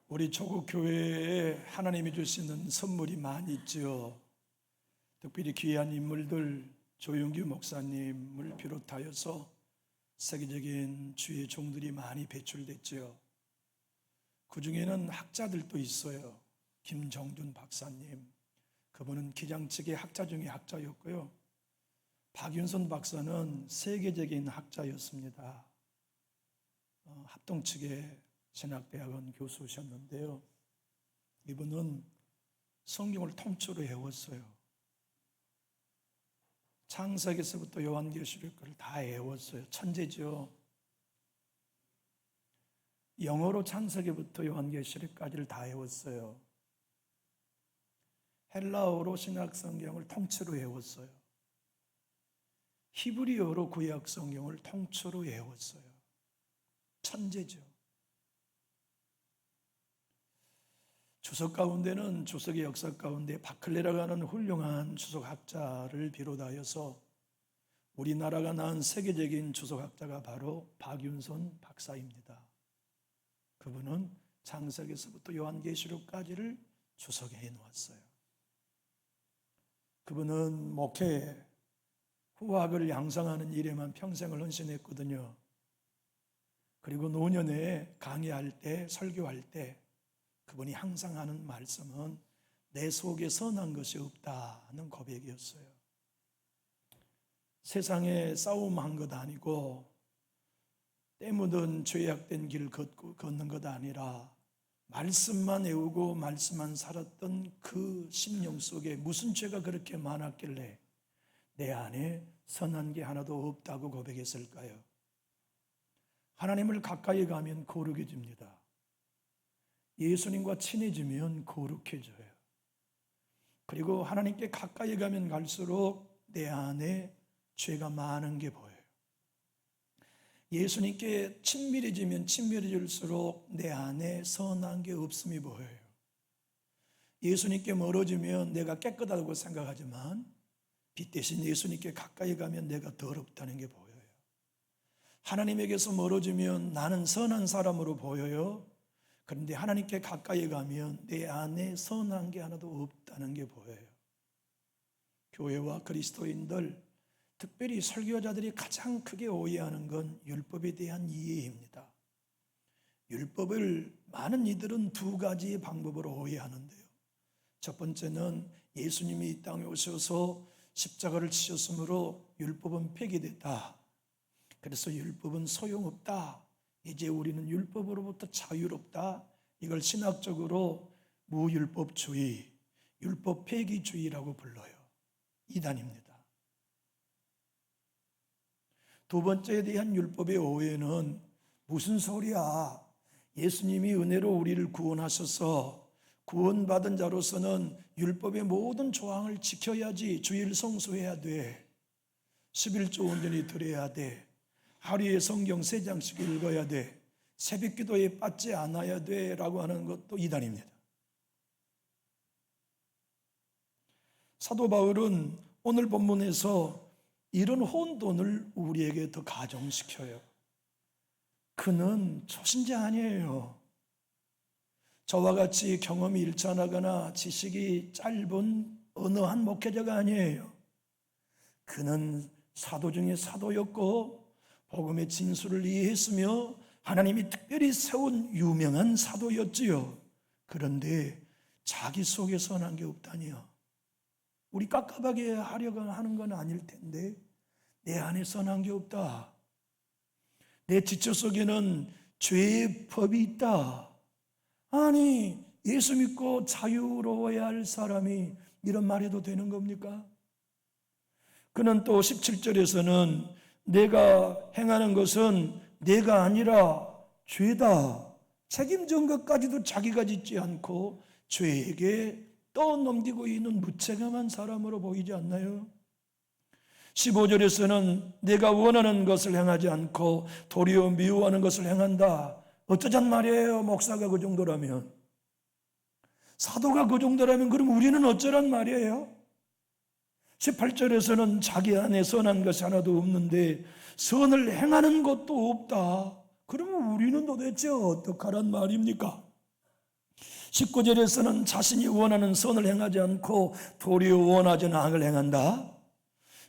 우리 조국 교회에 하나님이 주시는 선물이 많이 있죠. 특별히 귀한 인물들 조용규 목사님을 비롯하여서 세계적인 주의 종들이 많이 배출됐죠. 그 중에는 학자들도 있어요. 김정준 박사님, 그분은 기장측의 학자 중에 학자였고요. 박윤선 박사는 세계적인 학자였습니다. 합동측의 신학대학원 교수셨는데요. 이분은 성경을 통째로 외웠어요. 창세기에서부터 요한계시록을 다 외웠어요. 천재죠. 영어로 창세기부터 요한계시록까지를 다 외웠어요. 헬라어로 신약성경을 통째로 외웠어요. 히브리어로 구약성경을 통째로 외웠어요. 천재죠. 주석 가운데는 주석의 역사 가운데 바클레라고 하는 훌륭한 주석학자를 비롯하여서 우리나라가 낳은 세계적인 주석학자가 바로 박윤선 박사입니다. 그분은 창세기에서부터 요한계시록까지를 주석해 놓았어요. 그분은 목회, 후학을 양성하는 일에만 평생을 헌신했거든요. 그리고 노년에 강의할 때, 설교할 때 그분이 항상 하는 말씀은 내 속에 선한 것이 없다는 고백이었어요. 세상에 싸움한 것 아니고 때 묻은 죄악된 길을 걷는 것 아니라 말씀만 외우고 말씀만 살았던 그 심령 속에 무슨 죄가 그렇게 많았길래 내 안에 선한 게 하나도 없다고 고백했을까요? 하나님을 가까이 가면 거룩해집니다. 예수님과 친해지면 거룩해져요. 그리고 하나님께 가까이 가면 갈수록 내 안에 죄가 많은 게 보여요. 예수님께 친밀해지면 친밀해질수록 내 안에 선한 게 없음이 보여요. 예수님께 멀어지면 내가 깨끗하다고 생각하지만 빛 대신 예수님께 가까이 가면 내가 더럽다는 게 보여요. 하나님에게서 멀어지면 나는 선한 사람으로 보여요. 그런데 하나님께 가까이 가면 내 안에 선한 게 하나도 없다는 게 보여요. 교회와 그리스도인들, 특별히 설교자들이 가장 크게 오해하는 건 율법에 대한 이해입니다. 율법을 많은 이들은 두 가지의 방법으로 오해하는데요. 첫 번째는 예수님이 이 땅에 오셔서 십자가를 지셨으므로 율법은 폐기됐다. 그래서 율법은 소용없다. 이제 우리는 율법으로부터 자유롭다. 이걸 신학적으로 무율법주의, 율법 폐기주의라고 불러요. 이단입니다. 두 번째에 대한 율법의 오해는 무슨 소리야? 예수님이 은혜로 우리를 구원하셔서 구원받은 자로서는 율법의 모든 조항을 지켜야지. 주일 성수해야 돼. 11조 온전히 드려야 돼. 하루에 성경 3장씩 읽어야 돼. 새벽 기도에 빠지지 않아야 돼. 라고 하는 것도 이단입니다. 사도 바울은 오늘 본문에서 이런 혼돈을 우리에게 더 가정시켜요. 그는 초신자 아니에요. 저와 같이 경험이 일천하거나 지식이 짧은 어느 한 목회자가 아니에요. 그는 사도 중에 사도였고 복음의 진수를 이해했으며 하나님이 특별히 세운 유명한 사도였지요. 그런데 자기 속에 선한 게 없다니요. 우리 깝깝하게 하려고 하는 건 아닐 텐데 내 안에 선한 게 없다. 내 지체 속에는 죄의 법이 있다. 아니, 예수 믿고 자유로워야 할 사람이 이런 말 해도 되는 겁니까? 그는 또 17절에서는 내가 행하는 것은 내가 아니라 죄다. 책임진 것까지도 자기가 짓지 않고 죄에게 떠넘기고 있는 무책임한 사람으로 보이지 않나요? 15절에서는 내가 원하는 것을 행하지 않고 도리어 미워하는 것을 행한다. 어쩌잔 말이에요, 목사가 그 정도라면. 사도가 그 정도라면 그럼 우리는 어쩌란 말이에요? 18절에서는 자기 안에 선한 것이 하나도 없는데 선을 행하는 것도 없다. 그러면 우리는 도대체 어떡하란 말입니까? 19절에서는 자신이 원하는 선을 행하지 않고 도리어 원하지는 않은 걸 행한다.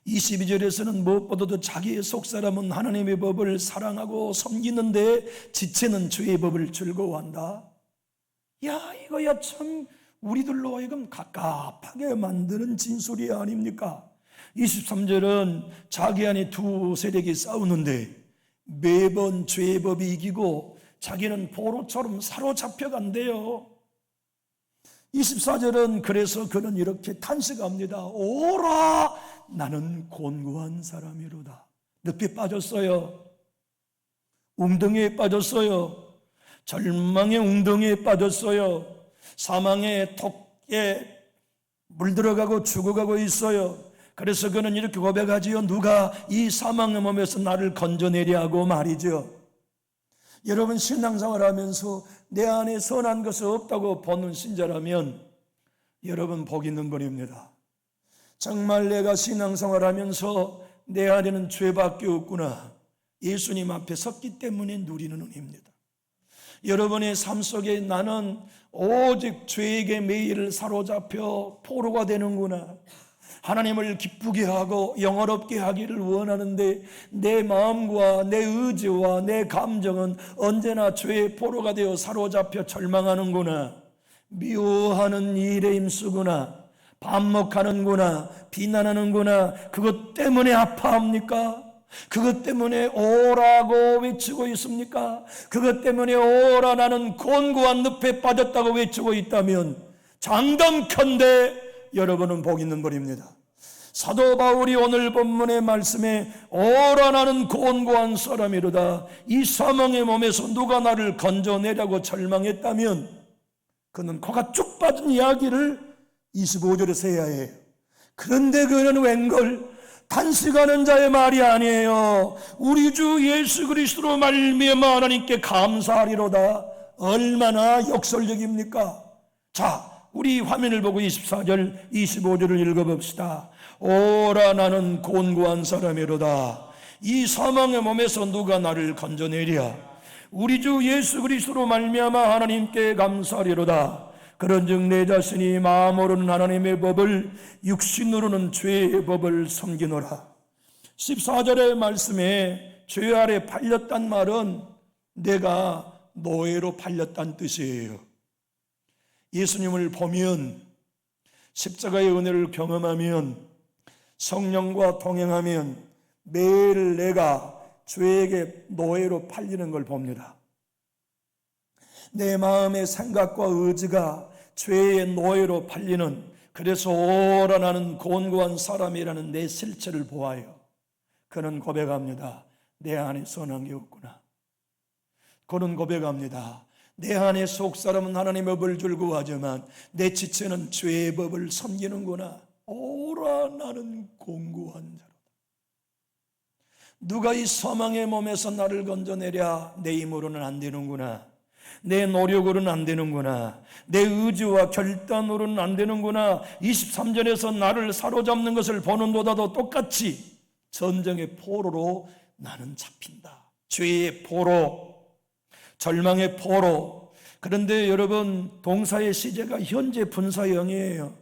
22절에서는 무엇보다도 자기의 속사람은 하나님의 법을 사랑하고 섬기는데 지체는 주의 법을 즐거워한다. 야, 이거야 참 우리들로 하여금 갑갑하게 만드는 진술이 아닙니까? 23절은 자기 안에 두 세력이 싸우는데 매번 죄의 법이 이기고 자기는 포로처럼 사로잡혀 간대요. 24절은 그래서 그는 이렇게 탄식합니다. 오라, 나는 곤고한 사람이로다. 늪에 빠졌어요. 웅덩이에 빠졌어요. 절망의 웅덩이에 빠졌어요. 사망의 톡에 물들어가고 죽어가고 있어요. 그래서 그는 이렇게 고백하지요. 누가 이 사망의 몸에서 나를 건져내려 하고 말이죠. 여러분, 신앙생활 하면서 내 안에 선한 것이 없다고 보는 신자라면 여러분 복 있는 분입니다. 정말 내가 신앙생활 하면서 내 안에는 죄밖에 없구나, 예수님 앞에 섰기 때문에 누리는 은혜입니다. 여러분의 삶 속에 나는 오직 죄에게 매일 사로잡혀 포로가 되는구나, 하나님을 기쁘게 하고 영화롭게 하기를 원하는데 내 마음과 내 의지와 내 감정은 언제나 죄의 포로가 되어 사로잡혀 절망하는구나, 미워하는 일에 힘쓰구나, 반목하는구나, 비난하는구나. 그것 때문에 아파합니까? 그것 때문에 오라고 외치고 있습니까? 그것 때문에 오라, 나는 곤고한 늪에 빠졌다고 외치고 있다면 장담컨대 여러분은 복 있는 분입니다. 사도 바울이 오늘 본문의 말씀에 오라, 나는 곤고한 사람이로다, 이 사망의 몸에서 누가 나를 건져내려고 절망했다면 그는 코가 쭉 빠진 이야기를 25절에서 해야 해요. 그런데 그는 웬걸 단식하는 자의 말이 아니에요. 우리 주 예수 그리스도로 말미암아 하나님께 감사하리로다. 얼마나 역설적입니까? 자, 우리 화면을 보고 24절 25절을 읽어봅시다. 오라, 나는 곤고한 사람이로다, 이 사망의 몸에서 누가 나를 건져내랴. 우리 주 예수 그리스도로 말미암아 하나님께 감사하리로다. 그런즉 내 자신이 마음으로는 하나님의 법을, 육신으로는 죄의 법을 섬기노라. 14절의 말씀에 죄 아래 팔렸단 말은 내가 노예로 팔렸다는 뜻이에요. 예수님을 보면, 십자가의 은혜를 경험하면, 성령과 동행하면 매일 내가 죄에게 노예로 팔리는 걸 봅니다. 내 마음의 생각과 의지가 죄의 노예로 팔리는, 그래서 오라, 나는 곤고한 사람이라는 내 실체를 보아요. 그는 고백합니다. 내 안에 선한 게 없구나. 그는 고백합니다. 내 안에 속사람은 하나님의 법을 즐거워하지만 내 지체는 죄의 법을 섬기는구나. 오라, 나는 곤고한 자로다. 누가 이 사망의 몸에서 나를 건져내랴. 내 힘으로는 안 되는구나, 내 노력으로는 안 되는구나, 내 의지와 결단으로는 안 되는구나. 23절에서 나를 사로잡는 것을 보는보다도 똑같이 전쟁의 포로로 나는 잡힌다. 죄의 포로, 절망의 포로. 그런데 여러분, 동사의 시제가 현재 분사형이에요.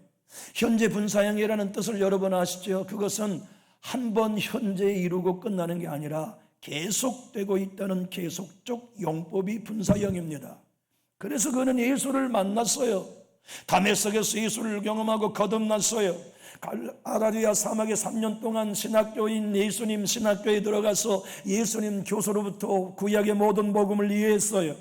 현재 분사형이라는 뜻을 여러분 아시죠? 그것은 한 번 현재 이루고 끝나는 게 아니라 계속되고 있다는 계속적 용법이 분사형입니다. 그래서 그는 예수를 만났어요. 다메섹에서 예수를 경험하고 거듭났어요. 아라비아 사막에 3년 동안 신학교인 예수님 신학교에 들어가서 예수님 교수로부터 구약의 모든 복음을 이해했어요.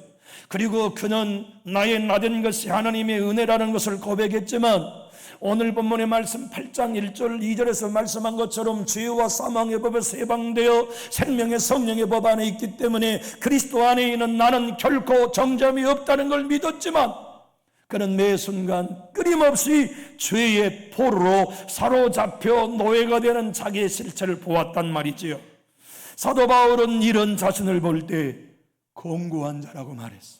그리고 그는 나의 나된 것이 하나님의 은혜라는 것을 고백했지만 오늘 본문의 말씀 8장 1절 2절에서 말씀한 것처럼 죄와 사망의 법에서 해방되어 생명의 성령의 법 안에 있기 때문에 그리스도 안에 있는 나는 결코 정점이 없다는 걸 믿었지만 그는 매 순간 끊임없이 죄의 포로로 사로잡혀 노예가 되는 자기의 실체를 보았단 말이지요. 사도 바울은 이런 자신을 볼 때 곤고한 자라고 말했어.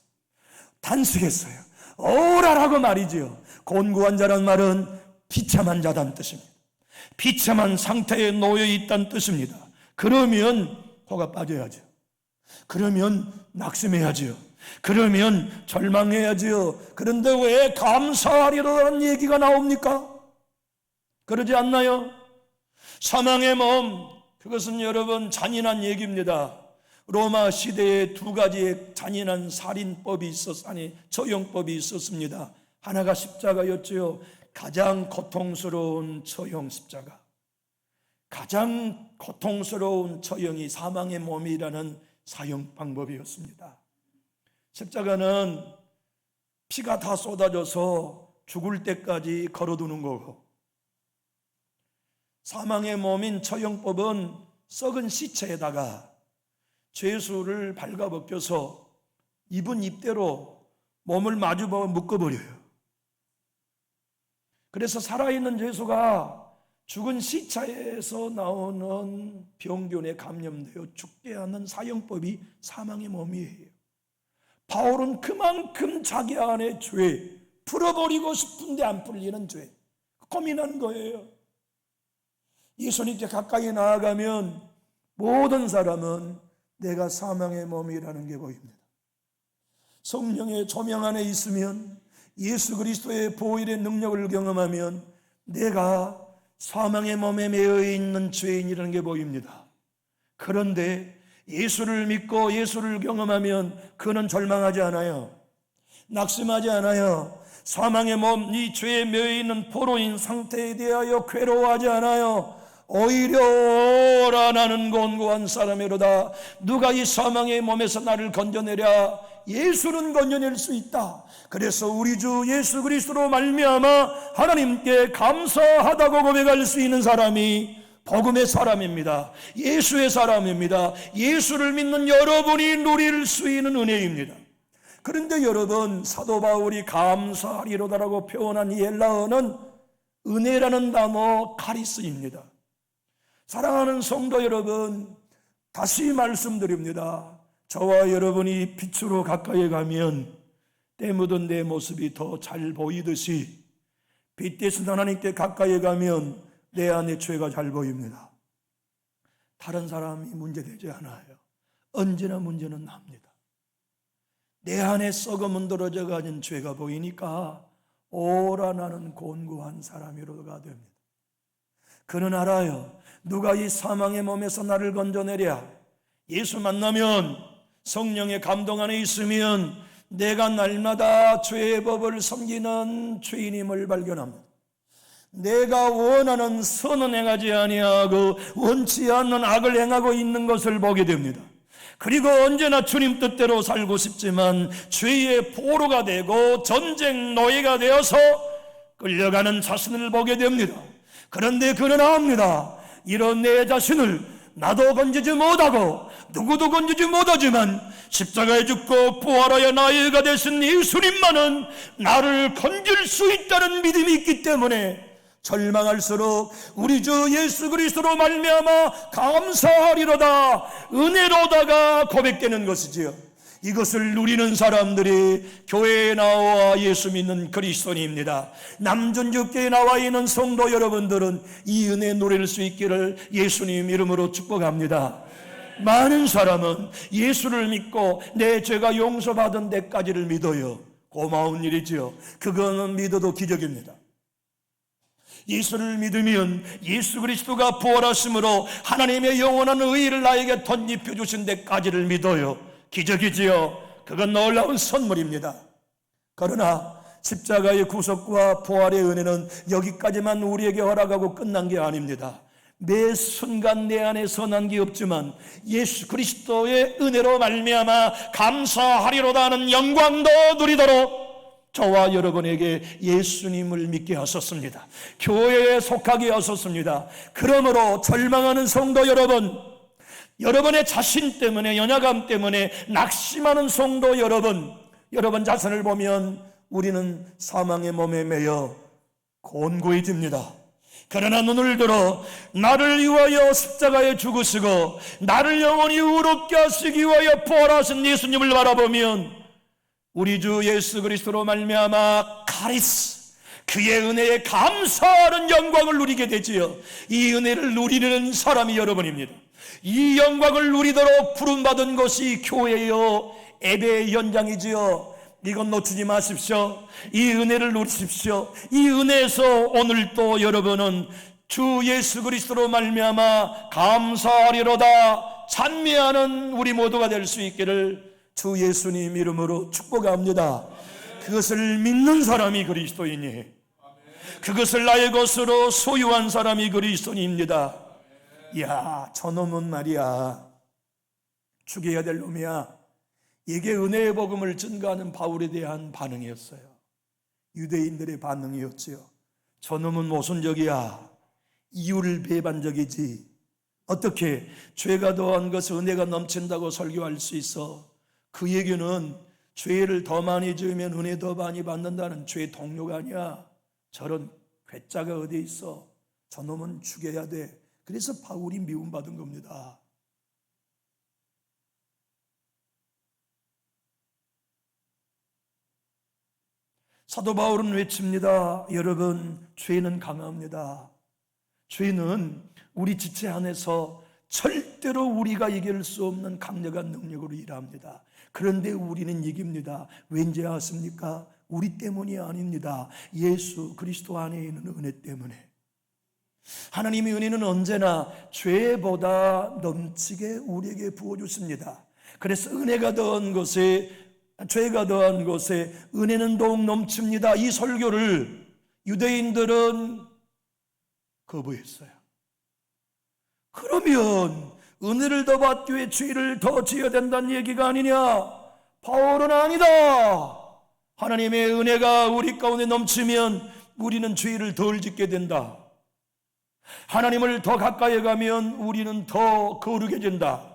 단식했어요. 오라라고 말이지요. 곤고한 자란 말은 비참한 자란 뜻입니다. 비참한 상태에 놓여 있다는 뜻입니다. 그러면 코가 빠져야죠. 그러면 낙심해야죠. 그러면 절망해야지요. 그런데 왜 감사하리라는 얘기가 나옵니까? 그러지 않나요? 사망의 몸, 그것은 여러분 잔인한 얘기입니다. 로마 시대에 두 가지의 잔인한 살인법이 처형법이 있었습니다. 하나가 십자가였죠. 가장 고통스러운 처형 십자가. 가장 고통스러운 처형이 사망의 몸이라는 사형 방법이었습니다. 십자가는 피가 다 쏟아져서 죽을 때까지 걸어두는 거고, 사망의 몸인 처형법은 썩은 시체에다가 죄수를 발가벗겨서 입은 입대로 몸을 마주보고 묶어버려요. 그래서 살아있는 죄수가 죽은 시체에서 나오는 병균에 감염되어 죽게 하는 사형법이 사망의 몸이에요. 바울은 그만큼 자기 안에 죄, 풀어버리고 싶은데 안 풀리는 죄, 고민한 거예요. 예수님께 가까이 나아가면 모든 사람은 내가 사망의 몸이라는 게 보입니다. 성령의 조명 안에 있으면, 예수 그리스도의 보혈의 능력을 경험하면 내가 사망의 몸에 매여 있는 죄인이라는 게 보입니다. 그런데 예수를 믿고 예수를 경험하면 그는 절망하지 않아요. 낙심하지 않아요. 사망의 몸, 이 죄에 매여 있는 포로인 상태에 대하여 괴로워하지 않아요. 오히려 오라, 나는 곤고한 사람이로다. 누가 이 사망의 몸에서 나를 건져내랴? 예수는 건져낼 수 있다. 그래서 우리 주 예수 그리스도로 말미암아 하나님께 감사하다고 고백할 수 있는 사람이 복음의 사람입니다. 예수의 사람입니다. 예수를 믿는 여러분이 누릴 수 있는 은혜입니다. 그런데 여러분, 사도 바울이 감사하리로다라고 표현한 이 헬라어는 은혜라는 단어 카리스입니다. 사랑하는 성도 여러분, 다시 말씀드립니다. 저와 여러분이 빛으로 가까이 가면 때 묻은 내 모습이 더 잘 보이듯이, 빛 대신 하나님께 가까이 가면 내 안의 죄가 잘 보입니다. 다른 사람이 문제되지 않아요. 언제나 문제는 납니다. 내 안에 썩어 문드러져 가진 죄가 보이니까 오라, 나는 곤고한 사람이로가 됩니다. 그는 알아요. 누가 이 사망의 몸에서 나를 건져내랴? 예수 만나면, 성령의 감동 안에 있으면 내가 날마다 죄의 법을 섬기는 죄인임을 발견합니다. 내가 원하는 선은 행하지 아니하고 원치 않는 악을 행하고 있는 것을 보게 됩니다. 그리고 언제나 주님 뜻대로 살고 싶지만 죄의 포로가 되고 전쟁 노예가 되어서 끌려가는 자신을 보게 됩니다. 그런데 그는 압니다. 이런 내 자신을 나도 건지지 못하고 누구도 건지지 못하지만 십자가에 죽고 부활하여 나의 가 되신 예수님만은 나를 건질 수 있다는 믿음이 있기 때문에 절망할수록 우리 주 예수 그리스도로 말미암아 감사하리로다, 은혜로다가 고백되는 것이지요. 이것을 누리는 사람들이 교회에 나와 예수 믿는 그리스도인입니다. 남전주교에 나와 있는 성도 여러분들은 이 은혜 누릴 수 있기를 예수님 이름으로 축복합니다. 많은 사람은 예수를 믿고 내 죄가 용서받은 데까지를 믿어요. 고마운 일이지요. 그거는 믿어도 기적입니다. 예수를 믿으면 예수 그리스도가 부활하심으로 하나님의 영원한 의의를 나에게 덧입혀 주신 데까지를 믿어요. 기적이지요. 그건 놀라운 선물입니다. 그러나 십자가의 구속과 부활의 은혜는 여기까지만 우리에게 허락하고 끝난 게 아닙니다. 매 순간 내 안에 선한 게 없지만 예수 그리스도의 은혜로 말미암아 감사하리로다 하는 영광도 누리도록 저와 여러분에게 예수님을 믿게 하셨습니다. 교회에 속하게 하셨습니다. 그러므로 절망하는 성도 여러분, 여러분의 자신 때문에, 연약함 때문에 낙심하는 성도 여러분, 여러분 자신을 보면 우리는 사망의 몸에 매여 곤고해집니다. 그러나 눈을 들어 나를 위하여 십자가에 죽으시고 나를 영원히 의롭게 하시기 위하여 부활하신 예수님을 바라보면 우리 주 예수 그리스도로 말미암아 카리스, 그의 은혜에 감사하는 영광을 누리게 되지요. 이 은혜를 누리는 사람이 여러분입니다. 이 영광을 누리도록 부름받은 것이 교회요 예배의 연장이지요. 이건 놓치지 마십시오. 이 은혜를 누리십시오. 이 은혜에서 오늘 또 여러분은 주 예수 그리스도로 말미암아 감사하리로다 찬미하는 우리 모두가 될 수 있기를 주 예수님 이름으로 축복합니다. 그것을 믿는 사람이 그리스도이니 그것을 나의 것으로 소유한 사람이 그리스도인입니다. 이야, 저놈은 말이야 죽여야 될 놈이야. 이게 은혜의 복음을 증거하는 바울에 대한 반응이었어요. 유대인들의 반응이었지요. 저놈은 모순적이야. 이유를 배반적이지. 어떻게 죄가 더한 것을 은혜가 넘친다고 설교할 수 있어? 그 얘기는 죄를 더 많이 지으면 은혜 더 많이 받는다는 죄의 동료가 아니야. 저런 괴짜가 어디 있어? 저놈은 죽여야 돼. 그래서 바울이 미움받은 겁니다. 사도 바울은 외칩니다. 여러분, 죄는 강합니다. 죄는 우리 지체 안에서 절대로 우리가 이길 수 없는 강력한 능력으로 일합니다. 그런데 우리는 이깁니다. 왠지 아십니까? 우리 때문이 아닙니다. 예수 그리스도 안에 있는 은혜 때문에. 하나님의 은혜는 언제나 죄보다 넘치게 우리에게 부어주십니다. 그래서 은혜가 더한 것에 죄가 더한 것에 은혜는 더욱 넘칩니다. 이 설교를 유대인들은 거부했어요. 그러면 은혜를 더 받기 위해 죄를 더 지어야 된다는 얘기가 아니냐? 바울은 아니다. 하나님의 은혜가 우리 가운데 넘치면 우리는 죄를 덜 짓게 된다. 하나님을 더 가까이 가면 우리는 더 거룩해진다.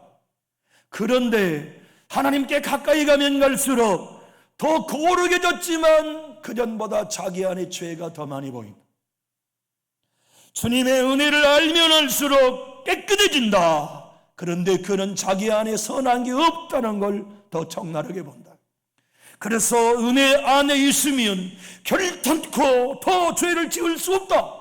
그런데 하나님께 가까이 가면 갈수록 더 거룩해졌지만 그전보다 자기 안에 죄가 더 많이 보인다. 주님의 은혜를 알면 알수록 깨끗해진다. 그런데 그는 자기 안에 선한 게 없다는 걸 더 적나라하게 본다. 그래서 은혜 안에 있으면 결단코 더 죄를 지을 수 없다.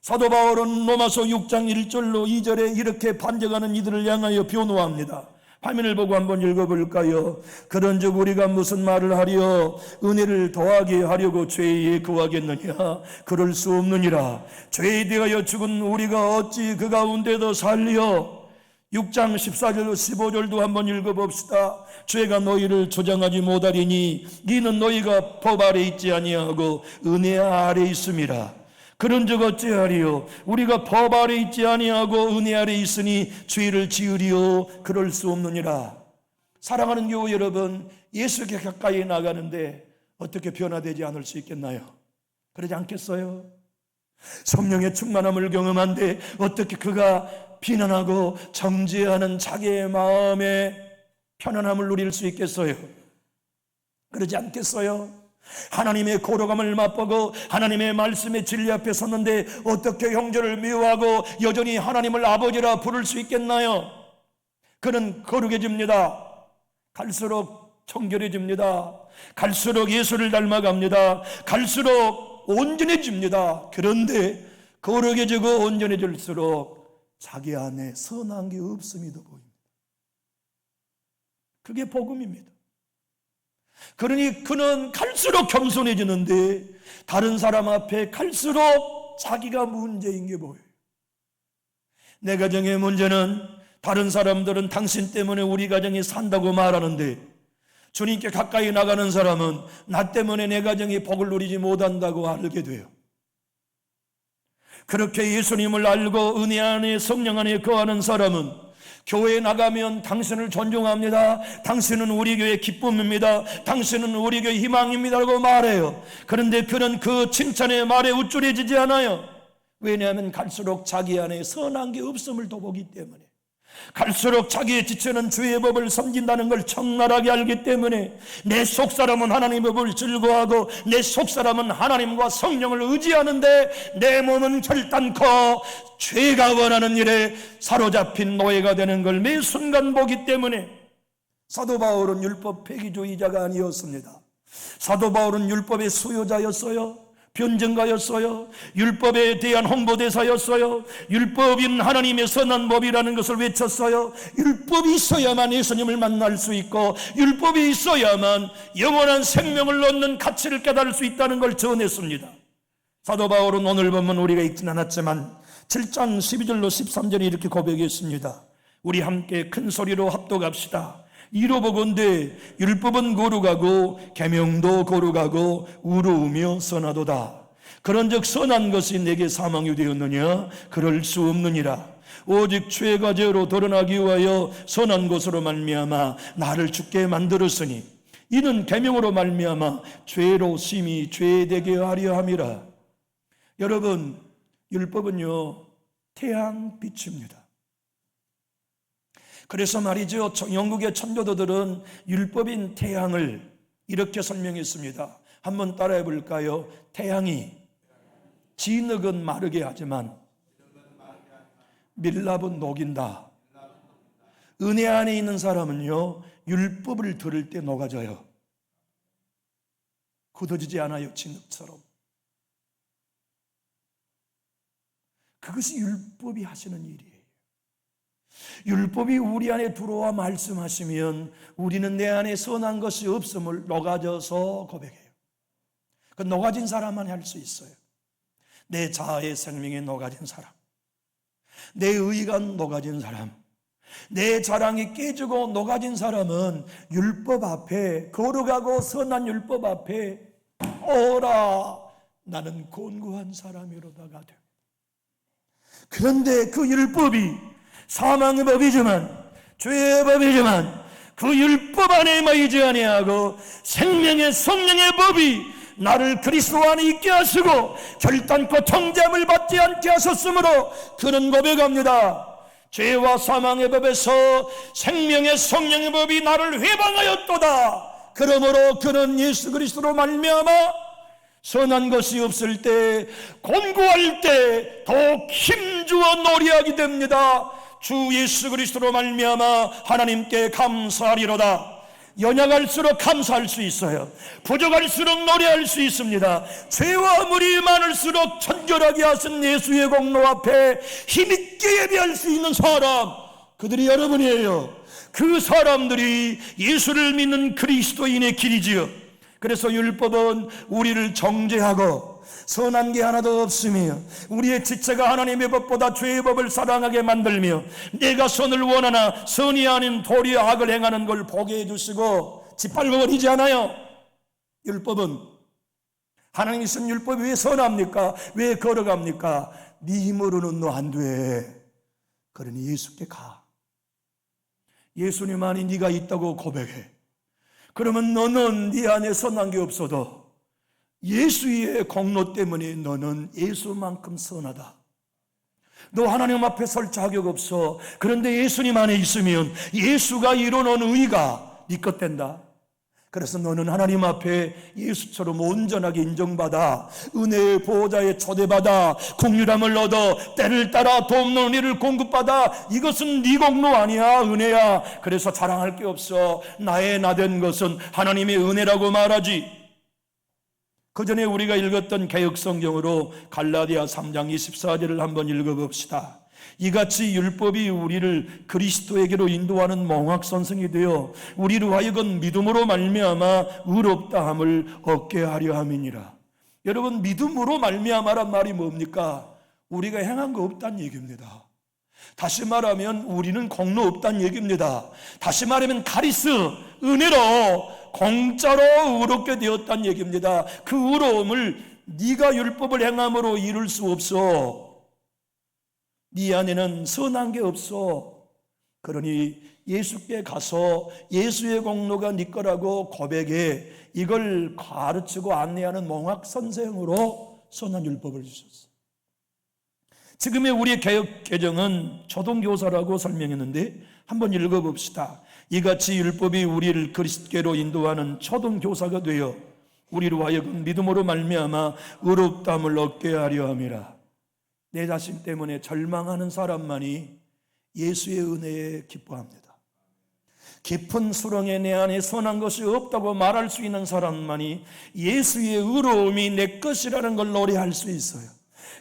사도 바울은 로마서 6장 1절로 2절에 이렇게 반증하는 이들을 향하여 변호합니다. 화면을 보고 한번 읽어볼까요? 그런즉 우리가 무슨 말을 하리요? 은혜를 더하게 하려고 죄에 거하겠느냐? 그럴 수 없느니라. 죄에 대하여 죽은 우리가 어찌 그 가운데도 살리요? 6장 14절로 15절도 한번 읽어봅시다. 죄가 너희를 조장하지 못하리니 이는 너희가 법 아래 있지 아니하고 은혜 아래 있음이라. 그런즉 어찌하리요? 우리가 법 아래 있지 아니하고 은혜 아래 있으니 죄를 지으리요? 그럴 수 없느니라. 사랑하는 교우 여러분, 예수께 가까이 나가는데 어떻게 변화되지 않을 수 있겠나요? 그러지 않겠어요? 성령의 충만함을 경험한데 어떻게 그가 비난하고 정죄하는 자기의 마음의 편안함을 누릴 수 있겠어요? 그러지 않겠어요? 하나님의 고로감을 맛보고 하나님의 말씀의 진리 앞에 섰는데 어떻게 형제를 미워하고 여전히 하나님을 아버지라 부를 수 있겠나요? 그는 거룩해집니다. 갈수록 청결해집니다. 갈수록 예수를 닮아갑니다. 갈수록 온전해집니다. 그런데 거룩해지고 온전해질수록 자기 안에 선한 게 없음이 더 보입니다. 그게 복음입니다. 그러니 그는 갈수록 겸손해지는데 다른 사람 앞에 갈수록 자기가 문제인 게 보여요. 내 가정의 문제는 다른 사람들은 당신 때문에 우리 가정이 산다고 말하는데 주님께 가까이 나가는 사람은 나 때문에 내 가정이 복을 누리지 못한다고 알게 돼요. 그렇게 예수님을 알고 은혜 안에 성령 안에 거하는 사람은 교회에 나가면 당신을 존중합니다. 당신은 우리 교회의 기쁨입니다. 당신은 우리 교회의 희망입니다 라고 말해요. 그런데 그는 그 칭찬의 말에 우쭐해지지 않아요. 왜냐하면 갈수록 자기 안에 선한 게 없음을 더 보기 때문에, 갈수록 자기의 지체는 주의 법을 섬긴다는 걸 적나라하게 알기 때문에 내 속사람은 하나님의 법을 즐거워하고 내 속사람은 하나님과 성령을 의지하는데 내 몸은 결단코 죄가 원하는 일에 사로잡힌 노예가 되는 걸 매 순간 보기 때문에 사도 바울은 율법 폐기주의자가 아니었습니다. 사도 바울은 율법의 수요자였어요. 변증가였어요. 율법에 대한 홍보대사였어요. 율법인 하나님의 선한 법이라는 것을 외쳤어요. 율법이 있어야만 예수님을 만날 수 있고, 율법이 있어야만 영원한 생명을 얻는 가치를 깨달을 수 있다는 걸 전했습니다. 사도 바울은 오늘 보면 우리가 읽진 않았지만 7장 12절로 13절에 이렇게 고백했습니다. 우리 함께 큰 소리로 합독합시다. 이로보건대 율법은 거룩하고 계명도 거룩하고 의로우며 선하도다. 그런즉 선한 것이 내게 사망이 되었느냐? 그럴 수 없느니라. 오직 죄가 죄로 드러나기 위하여 선한 것으로 말미암아 나를 죽게 만들었으니 이는 계명으로 말미암아 죄로 심히 죄되게 하려 함이라. 여러분, 율법은요 태양빛입니다. 그래서 말이죠, 영국의 천교도들은 율법인 태양을 이렇게 설명했습니다. 한번 따라해 볼까요? 태양이 진흙은 마르게 하지만 밀랍은 녹인다. 은혜 안에 있는 사람은요 율법을 들을 때 녹아져요. 굳어지지 않아요. 진흙처럼. 그것이 율법이 하시는 일이에요. 율법이 우리 안에 들어와 말씀하시면 우리는 내 안에 선한 것이 없음을 녹아져서 고백해요. 그 녹아진 사람만 할 수 있어요. 내 자아의 생명에 녹아진 사람, 내 의가 녹아진 사람, 내 자랑이 깨지고 녹아진 사람은 율법 앞에, 거룩하고 선한 율법 앞에 오라 나는 곤고한 사람이로다가 됩니다. 그런데 그 율법이 사망의 법이지만, 죄의 법이지만 그 율법 안에 머이지 아니하고 생명의 성령의 법이 나를 그리스도 안에 있게 하시고 결단코 통제함을 받지 않게 하셨으므로 그는 고백합니다. 죄와 사망의 법에서 생명의 성령의 법이 나를 회방하였도다. 그러므로 그는 예수 그리스도로 말미암아 선한 것이 없을 때, 곤고할 때 더욱 힘주어 노래하게 됩니다. 주 예수 그리스도로 말미암아 하나님께 감사하리로다. 연약할수록 감사할 수 있어요. 부족할수록 노래할 수 있습니다. 죄와 물이 많을수록 천결하게 하신 예수의 공로 앞에 힘있게 예배할 수 있는 사람, 그들이 여러분이에요. 그 사람들이 예수를 믿는 그리스도인의 길이지요. 그래서 율법은 우리를 정죄하고 선한 게 하나도 없으며 우리의 지체가 하나님의 법보다 죄의 법을 사랑하게 만들며 내가 선을 원하나 선이 아닌 도리어 악을 행하는 걸 보게 해주시고 짓밟아버리지 않아요. 율법은, 하나님이 쓴 율법이 왜 선합니까? 왜 걸어갑니까? 네 힘으로는 너 안 돼. 그러니 예수께 가. 예수님 안에 네가 있다고 고백해. 그러면 너는 네 안에 선한 게 없어도 예수의 공로 때문에 너는 예수만큼 선하다. 너 하나님 앞에 설 자격 없어. 그런데 예수님 안에 있으면 예수가 이루는 의가 네 것 된다. 그래서 너는 하나님 앞에 예수처럼 온전하게 인정받아 은혜의 보호자에 초대받아 긍휼함을 얻어 때를 따라 돕는 은혜를 공급받아. 이것은 네 공로 아니야, 은혜야. 그래서 자랑할 게 없어. 나의 나된 것은 하나님의 은혜라고 말하지. 그 전에 우리가 읽었던 개역성경으로 갈라디아 3장 24절을 한번 읽어봅시다. 이같이 율법이 우리를 그리스도에게로 인도하는 몽학선생이 되어 우리로 하여금 믿음으로 말미암아 의롭다함을 얻게 하려 함이니라. 여러분, 믿음으로 말미암아란 말이 뭡니까? 우리가 행한 거 없다는 얘기입니다. 다시 말하면 우리는 공로 없다는 얘기입니다. 다시 말하면 카리스, 은혜로 공짜로 의롭게 되었다는 얘기입니다. 그 의로움을 네가 율법을 행함으로 이룰 수 없어. 네 안에는 선한 게 없어. 그러니 예수께 가서 예수의 공로가 네 거라고 고백해. 이걸 가르치고 안내하는 몽학 선생으로 선한 율법을 주셨어요. 지금의 우리의 개역 개정은 초등교사라고 설명했는데 한번 읽어봅시다. 이같이 율법이 우리를 그리스도께로 인도하는 초등교사가 되어 우리로 하여금 믿음으로 말미암아 의롭다함을 얻게 하려 함이라. 내 자신 때문에 절망하는 사람만이 예수의 은혜에 기뻐합니다. 깊은 수렁에 내 안에 선한 것이 없다고 말할 수 있는 사람만이 예수의 의로움이 내 것이라는 걸 노래할 수 있어요.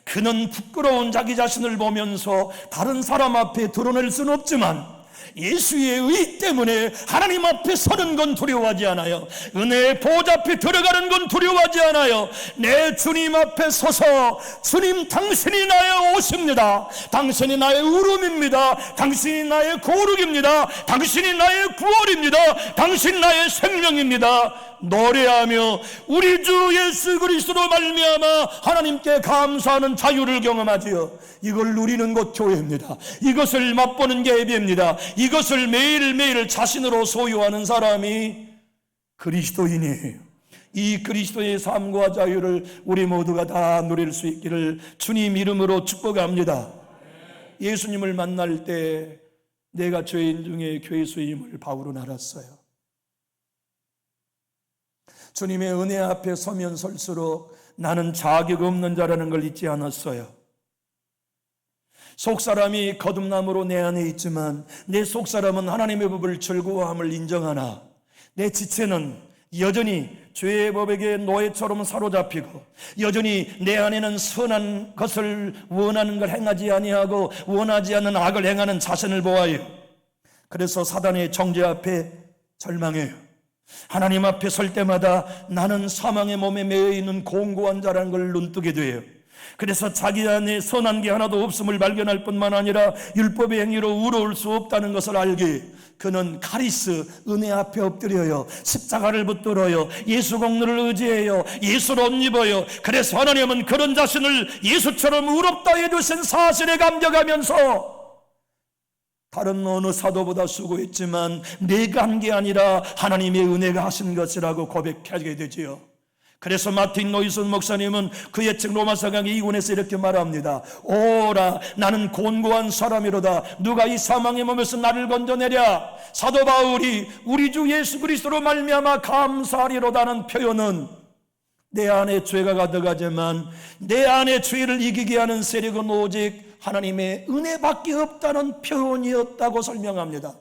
그는 부끄러운 자기 자신을 보면서 다른 사람 앞에 드러낼 수는 없지만 예수의 의 때문에 하나님 앞에 서는 건 두려워하지 않아요. 은혜의 보좌 앞에 들어가는 건 두려워하지 않아요. 내 주님 앞에 서서 주님, 당신이 나의 옷입니다. 당신이 나의 의로움입니다. 당신이 나의 거룩입니다. 당신이 나의 구원입니다. 당신 나의 생명입니다. 노래하며 우리 주 예수 그리스도로 말미암아 하나님께 감사하는 자유를 경험하지요. 이걸 누리는 곳 교회입니다. 이것을 맛보는 게 예배입니다. 이것을 매일매일 자신으로 소유하는 사람이 그리스도인이에요. 이 그리스도의 삶과 자유를 우리 모두가 다 누릴 수 있기를 주님 이름으로 축복합니다. 예수님을 만날 때 내가 죄인 중에 괴수임을 바울은 알았어요. 주님의 은혜 앞에 서면 설수록 나는 자격 없는 자라는 걸 잊지 않았어요. 속사람이 거듭남으로 내 안에 있지만 내 속사람은 하나님의 법을 즐거워함을 인정하나 내 지체는 여전히 죄의 법에게 노예처럼 사로잡히고 여전히 내 안에는 선한 것을 원하는 걸 행하지 아니하고 원하지 않는 악을 행하는 자신을 보아요. 그래서 사단의 정죄 앞에 절망해요. 하나님 앞에 설 때마다 나는 사망의 몸에 매여 있는 공고한 자라는 걸 눈뜨게 돼요. 그래서 자기 안에 선한 게 하나도 없음을 발견할 뿐만 아니라 율법의 행위로 의로울 수 없다는 것을 알기에 그는 카리스, 은혜 앞에 엎드려요. 십자가를 붙들어요. 예수 공로를 의지해요. 예수를 옷 입어요. 그래서 하나님은 그런 자신을 예수처럼 의롭다 해주신 사실에 감격하면서 다른 어느 사도보다 수고했지만 내가 한 게 아니라 하나님의 은혜가 하신 것이라고 고백하게 되지요. 그래서 마틴 노이슨 목사님은 그의 책 로마서 강의 2권에서 이렇게 말합니다. 오라 나는 곤고한 사람이로다. 누가 이 사망의 몸에서 나를 건져내랴. 사도 바울이 우리 주 예수 그리스도로 말미암아 감사하리로다는 표현은 내 안에 죄가 가득하지만 내 안에 죄를 이기게 하는 세력은 오직 하나님의 은혜밖에 없다는 표현이었다고 설명합니다.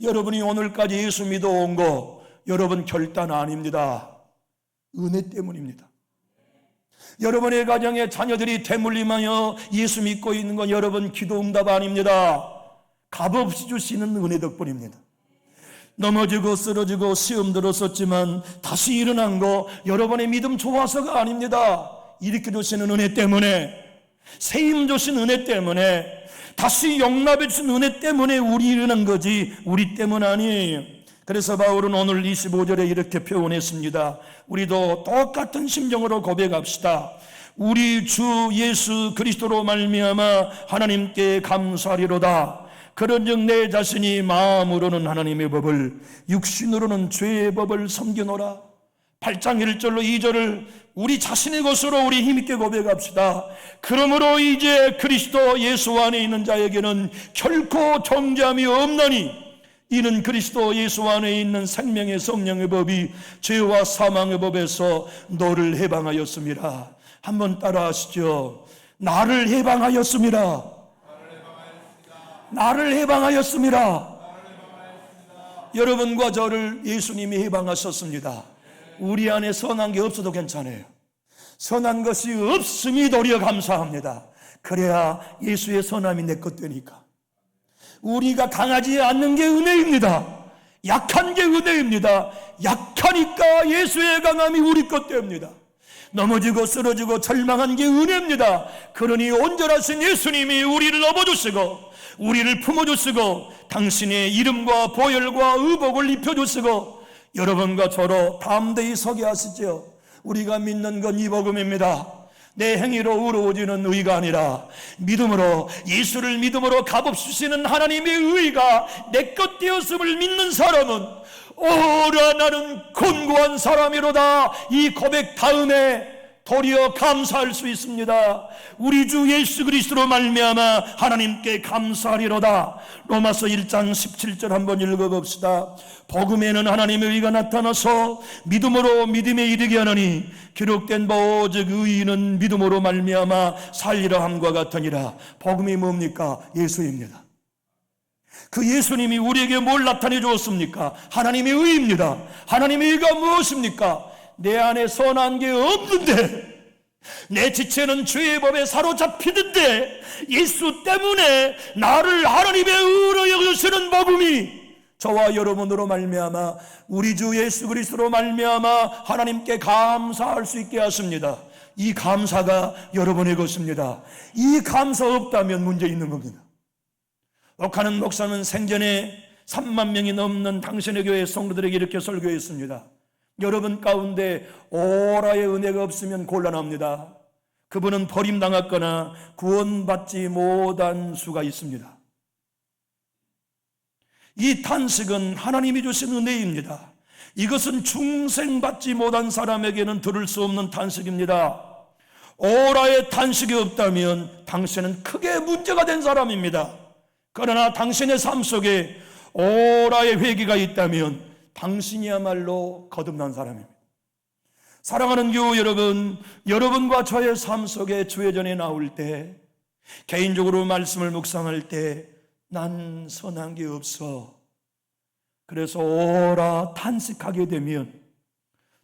여러분이 오늘까지 예수 믿어온 거 여러분 결단 아닙니다. 은혜 때문입니다. 여러분의 가정에 자녀들이 대물림하여 예수 믿고 있는 건 여러분 기도 응답 아닙니다. 값없이 주시는 은혜 덕분입니다. 넘어지고 쓰러지고 시험 들었었지만 다시 일어난 거 여러분의 믿음 좋아서가 아닙니다. 일으켜 주시는 은혜 때문에, 세임 주신 은혜 때문에, 다시 용납해 주신 은혜 때문에 우리 일어난 거지 우리 때문 아니에요. 그래서 바울은 오늘 25절에 이렇게 표현했습니다. 우리도 똑같은 심정으로 고백합시다. 우리 주 예수 그리스도로 말미암아 하나님께 감사하리로다. 그런즉 내 자신이 마음으로는 하나님의 법을, 육신으로는 죄의 법을 섬기노라. 8장 1절로 2절을 우리 자신의 것으로 우리 힘있게 고백합시다. 그러므로 이제 그리스도 예수 안에 있는 자에게는 결코 정죄함이 없나니 이는 그리스도 예수 안에 있는 생명의 성령의 법이 죄와 사망의 법에서 너를 해방하였습니다. 한번 따라 하시죠. 나를 해방하였습니다. 나를 해방하였습니다. 여러분과 저를 예수님이 해방하셨습니다. 우리 안에 선한 게 없어도 괜찮아요. 선한 것이 없음이 도리어 감사합니다. 그래야 예수의 선함이 내 것 되니까. 우리가 강하지 않는 게 은혜입니다. 약한 게 은혜입니다. 약하니까 예수의 강함이 우리 것 됩니다. 넘어지고 쓰러지고 절망한 게 은혜입니다. 그러니 온전하신 예수님이 우리를 업어주시고 우리를 품어주시고 당신의 이름과 보혈과 의복을 입혀주시고 여러분과 저로 담대히 서게 하시죠. 우리가 믿는 건 이 복음입니다. 내 행위로 의로워지는 의가 아니라 믿음으로, 예수를 믿음으로 값없이 주시는 하나님의 의가 내 것 되었음을 믿는 사람은 오라 나는 곤고한 사람이로다. 이 고백 다음에 도리어 감사할 수 있습니다. 우리 주 예수 그리스도로 말미암아 하나님께 감사하리로다. 로마서 1장 17절 한번 읽어봅시다. 복음에는 하나님의 의가 나타나서 믿음으로 믿음에 이르게 하느니 기록된 바 오직 의인은 믿음으로 말미암아 살리라 함과 같으니라. 복음이 뭡니까? 예수입니다. 그 예수님이 우리에게 뭘 나타내 주었습니까? 하나님의 의입니다. 하나님의 의가 무엇입니까? 내 안에 선한 게 없는데, 내 지체는 죄의 법에 사로잡히는데 예수 때문에 나를 하나님의 의로 여기시는 복음이 저와 여러분으로 말미암아, 우리 주 예수 그리스도로 말미암아 하나님께 감사할 수 있게 하십니다. 이 감사가 여러분의 것입니다. 이 감사 없다면 문제 있는 겁니다. 옥하는 목사는 생전에 3만 명이 넘는 당신의 교회 성도들에게 이렇게 설교했습니다. 여러분 가운데 오라의 은혜가 없으면 곤란합니다. 그분은 버림당했거나 구원받지 못한 수가 있습니다. 이 탄식은 하나님이 주신 은혜입니다. 이것은 중생받지 못한 사람에게는 들을 수 없는 탄식입니다. 오라의 탄식이 없다면 당신은 크게 문제가 된 사람입니다. 그러나 당신의 삶 속에 오라의 회개가 있다면 당신이야말로 거듭난 사람입니다. 사랑하는 교우 여러분, 여러분과 저의 삶 속에 주회전에 나올 때, 개인적으로 말씀을 묵상할 때 난 선한 게 없어, 그래서 오라 탄식하게 되면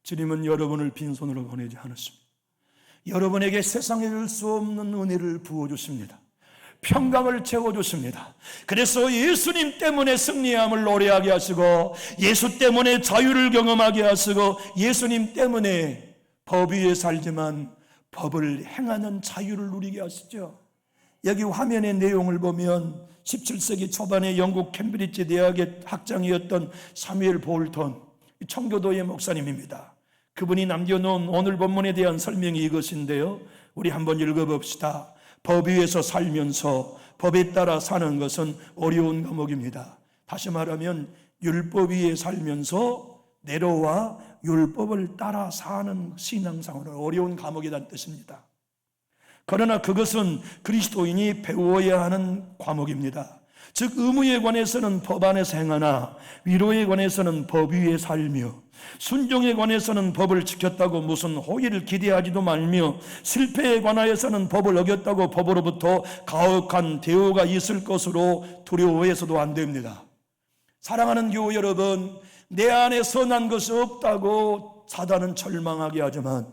주님은 여러분을 빈손으로 보내지 않으십니다. 여러분에게 세상에 줄 수 없는 은혜를 부어주십니다. 평강을 채워주십니다. 그래서 예수님 때문에 승리함을 노래하게 하시고, 예수 때문에 자유를 경험하게 하시고, 예수님 때문에 법 위에 살지만 법을 행하는 자유를 누리게 하시죠. 여기 화면의 내용을 보면 17세기 초반에 영국 캠브리지 대학의 학장이었던 사무엘 볼턴, 청교도의 목사님입니다. 그분이 남겨놓은 오늘 본문에 대한 설명이 이것인데요, 우리 한번 읽어봅시다. 법 위에서 살면서 법에 따라 사는 것은 어려운 과목입니다. 다시 말하면 율법 위에 살면서 내려와 율법을 따라 사는 신앙생활은 어려운 과목이라는 뜻입니다. 그러나 그것은 그리스도인이 배워야 하는 과목입니다. 즉 의무에 관해서는 법 안에서 행하나 위로에 관해서는 법 위에 살며, 순종에 관해서는 법을 지켰다고 무슨 호의를 기대하지도 말며, 실패에 관하여서는 법을 어겼다고 법으로부터 가혹한 대우가 있을 것으로 두려워해서도 안 됩니다. 사랑하는 교우 여러분, 내 안에 선한 것이 없다고 사단은 절망하게 하지만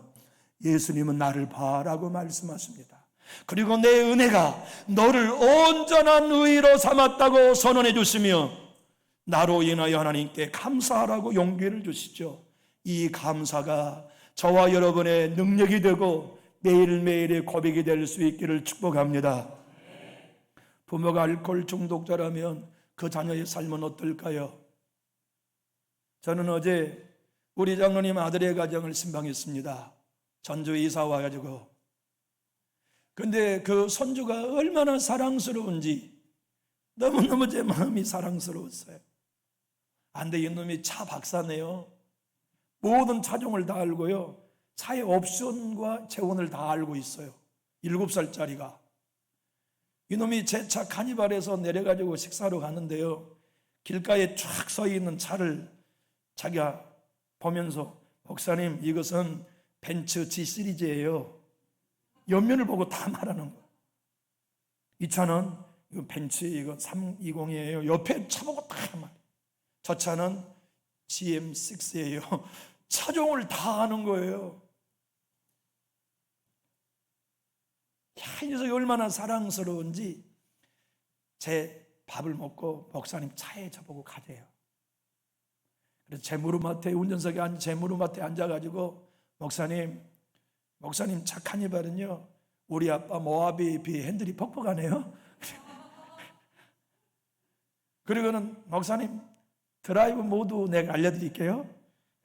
예수님은 나를 봐라고 말씀하십니다. 그리고 내 은혜가 너를 온전한 의로 삼았다고 선언해 주시며, 나로 인하여 하나님께 감사하라고 용기를 주시죠. 이 감사가 저와 여러분의 능력이 되고 매일매일의 고백이 될 수 있기를 축복합니다. 부모가 알코올 중독자라면 그 자녀의 삶은 어떨까요? 저는 어제 우리 장로님 아들의 가정을 신방했습니다. 전주 이사 와가지고. 근데 그 손주가 얼마나 사랑스러운지 너무너무 제 마음이 사랑스러웠어요. 안돼, 이놈이 차 박사네요. 모든 차종을 다 알고요, 차의 옵션과 재원을 다 알고 있어요. 7살짜리가. 이놈이 제 차 카니발에서 내려가지고 식사로 가는데요, 길가에 쫙 서 있는 차를 자기가 보면서, 목사님 이것은 벤츠 G 시리즈예요. 옆면을 보고 다 말하는 거예요. 이 차는 이거 벤츠 이거 320이에요. 옆에 차 보고 다 말해요. 저 차는 GM6예요. 차종을 다 아는 거예요. 야, 이 녀석이 얼마나 사랑스러운지. 제 밥을 먹고 목사님 차에 저보고 가재요. 그래서 제 무릎 앞에, 운전석에 제 무릎 앞에 앉아가지고, 목사님 차 카니발은요, 우리 아빠 모하비에 비해 핸들이 퍽퍽하네요. 그리고는 목사님 드라이브 모드 내가 알려드릴게요.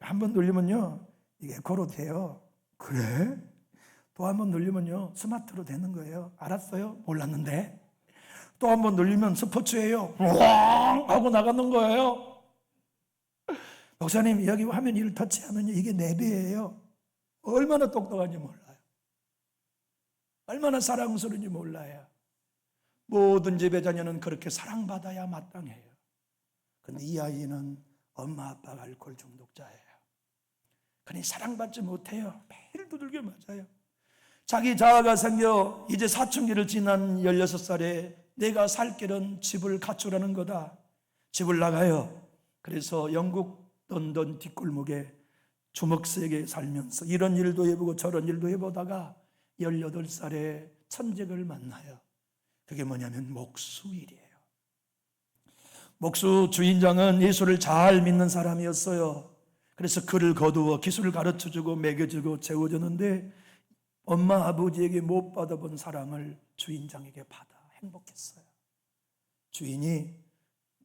한번 누르면요 이게 에코로 돼요. 그래? 또 한번 누르면요 스마트로 되는 거예요. 알았어요? 몰랐는데. 또 한번 누르면 스포츠예요. 왕 하고 나가는 거예요. 목사님 여기 화면 이를 터치하면요 이게 내비예요. 얼마나 똑똑한지 몰라요. 얼마나 사랑스러운지 몰라요. 모든 집의 자녀는 그렇게 사랑받아야 마땅해요. 그런데 이 아이는 엄마 아빠가 알코올 중독자예요. 그러니 사랑받지 못해요. 매일 두들겨 맞아요. 자기 자아가 생겨 이제 사춘기를 지난 16살에 내가 살 길은 집을 갖추라는 거다. 집을 나가요. 그래서 영국 런던 뒷골목에 주먹세게 살면서 이런 일도 해보고 저런 일도 해보다가 18살에 천직을 만나요. 그게 뭐냐면 목수일이에요. 목수 주인장은 예수를 잘 믿는 사람이었어요. 그래서 그를 거두어 기술을 가르쳐주고 먹여주고 재워주는데 엄마 아버지에게 못 받아본 사랑을 주인장에게 받아 행복했어요. 주인이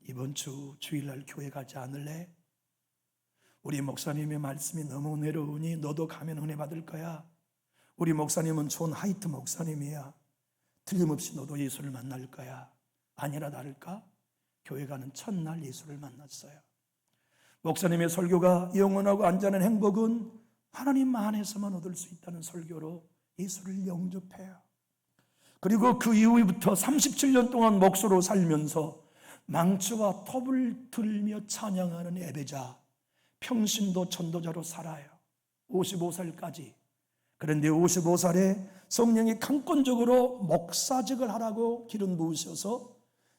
이번 주 주일날 교회 가지 않을래? 우리 목사님의 말씀이 너무 은혜로우니 너도 가면 은혜 받을 거야. 우리 목사님은 존 하이트 목사님이야. 틀림없이 너도 예수를 만날 거야. 아니라 다를까? 교회 가는 첫날 예수를 만났어요. 목사님의 설교가 영원하고 안전한 행복은 하나님 안에서만 얻을 수 있다는 설교로 예수를 영접해요. 그리고 그 이후부터 37년 동안 목수로 살면서 망치와 톱을 들며 찬양하는 예배자, 평신도 전도자로 살아요. 55살까지. 그런데 55살에 성령이 강권적으로 목사직을 하라고 기름 부으셔서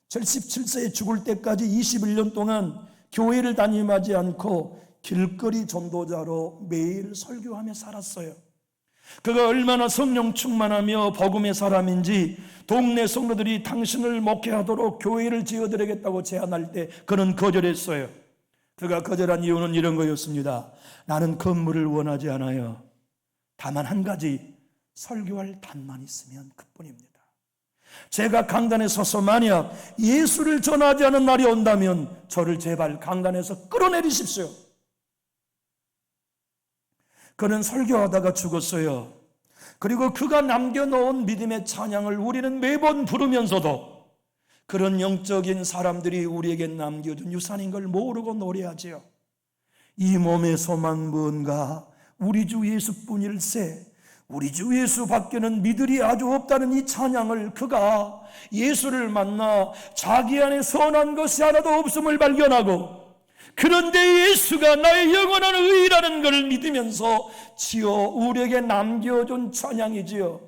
77세에 죽을 때까지 21년 동안 교회를 다니지 않고 길거리 전도자로 매일 설교하며 살았어요. 그가 얼마나 성령 충만하며 복음의 사람인지 동네 성도들이 당신을 목회하도록 교회를 지어드리겠다고 제안할 때 그는 거절했어요. 그가 거절한 이유는 이런 거였습니다. 나는 건물을 원하지 않아요. 다만 한 가지, 설교할 단만 있으면 그뿐입니다. 제가 강단에 서서 만약 예수를 전하지 않은 날이 온다면 저를 제발 강단에서 끌어내리십시오. 그는 설교하다가 죽었어요. 그리고 그가 남겨놓은 믿음의 찬양을 우리는 매번 부르면서도 그런 영적인 사람들이 우리에게 남겨준 유산인 걸 모르고 노래하지요. 이 몸의 소망 뭔가 우리 주 예수뿐일세. 우리 주 예수 밖에는 믿을이 아주 없다는 이 찬양을 그가 예수를 만나 자기 안에 선한 것이 하나도 없음을 발견하고, 그런데 예수가 나의 영원한 의라는 걸 믿으면서 지어 우리에게 남겨준 찬양이지요.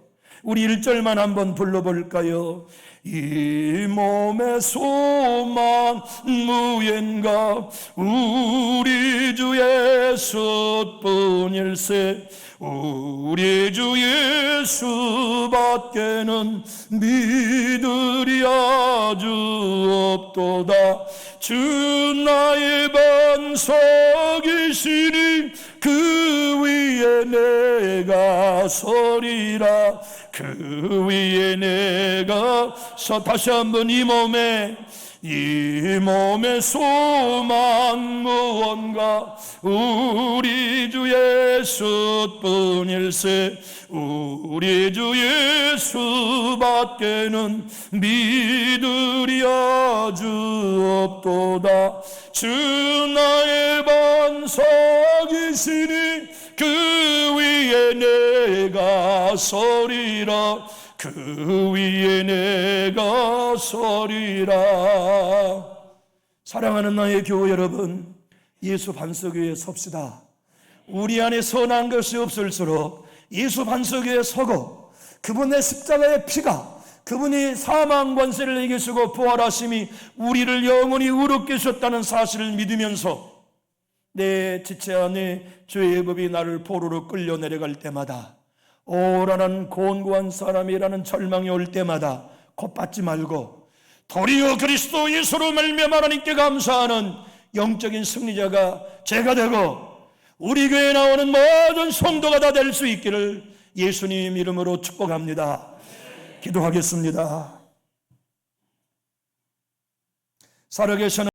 우리 1절만 한번 불러볼까요? 이 몸의 소망 무엔가 우리 주 예수뿐일세. 우리 주 예수 밖에는 믿으리 아주 없도다. 주 나의 반석이시니 그 위에 내가 서리라. 그 위에 내가 다시 한번 이 몸의 소망 무언가 우리 주 예수뿐일세. 우리 주 예수 밖에는 믿으리 아주 없도다. 주 나의 반석이시니 그 위에 내가 서리라. 그 위에 내가 서리라. 사랑하는 나의 교회 여러분, 예수 반석 위에 섭시다. 우리 안에 선한 것이 없을수록 예수 반석 위에 서고 그분의 십자가의 피가, 그분이 사망 권세를 이기시고 부활하심이 우리를 영원히 의롭게 하셨다는 사실을 믿으면서 내 지체 안에 죄의 법이 나를 포로로 끌려 내려갈 때마다, 오라는 곤고한 사람이라는 절망이 올 때마다 겁받지 말고 도리어 그리스도 예수로 말미암아 하나님께 감사하는 영적인 승리자가 제가 되고 우리 교회에 나오는 모든 성도가 다 될 수 있기를 예수님 이름으로 축복합니다. 기도하겠습니다. 살아계시는